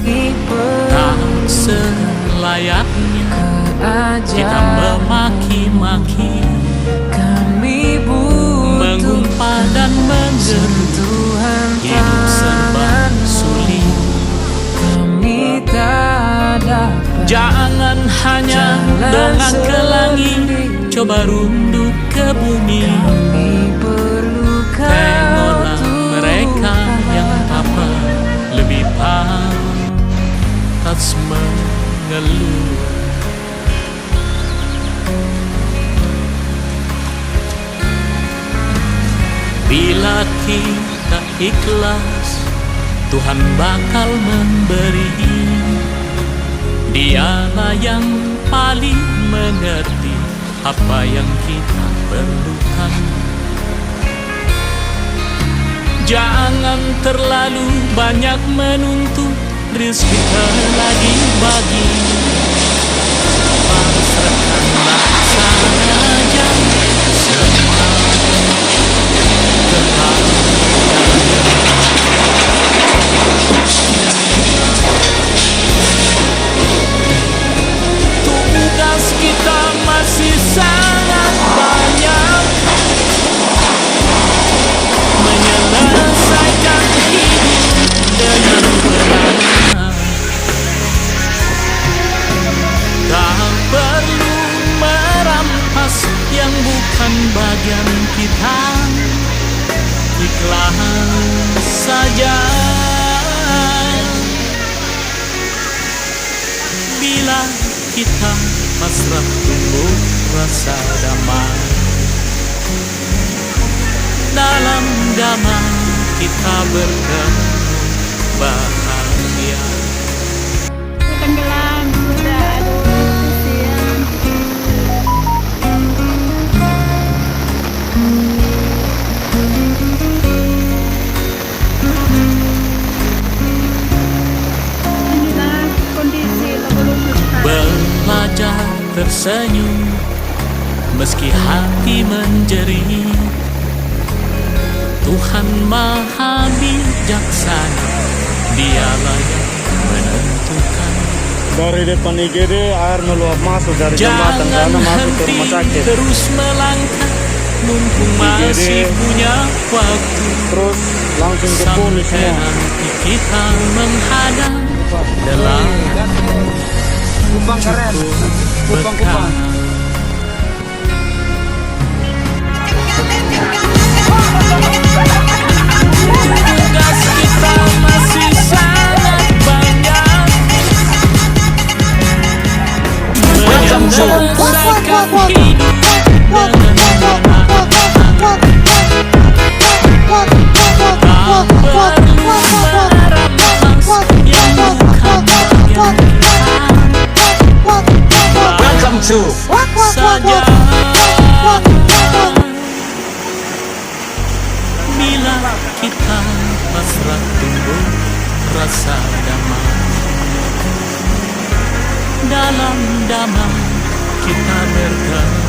Tak selayaknya kita memaki-maki, mengumpat dan menggerutu. Hidup serba sulit. Jangan hanya dongak ke langit, coba runduk ke bumi. Tengoklah mereka yang apa lebih pantas mengeluh. Bila kita ikhlas, Tuhan bakal memberi. Dialah yang paling mengerti apa yang kita perlukan. Jangan terlalu banyak menuntut, rezeki lagi bagi. Pasrahkanlah saja semua tugas kita masih sangat banyak, menyelesaikan hidup dengan benar. Tak perlu merampas yang bukan bagian kita, ikhlas saja. Bila kita pasrah, tumbuh rasa damai. Dalam damai kita berbahagia. Tenggelam sudah, aduh kasihan. Inilah kondisi lalu belajar tersenyum meski hati menjerit. Tuhan Maha Bijaksana, Dialah yang menentukan. Dari depan IGD air meluap masuk dari jembatan sana masuk ke rumah sakit. Terus melangkah mumpung masih punya waktu. Terus langsung ke polis Sampai semua. nanti kita menghadap dalam Kupang keren, kupang. Tugas kita masih sangat banyak, menyelesaikan hidup dengan benar. Tak perlu merampas yang bukan bagian kita, Welcome to saja. Bila kita pasrah, tumbuh rasa damai. Dalam damai kita bergerak.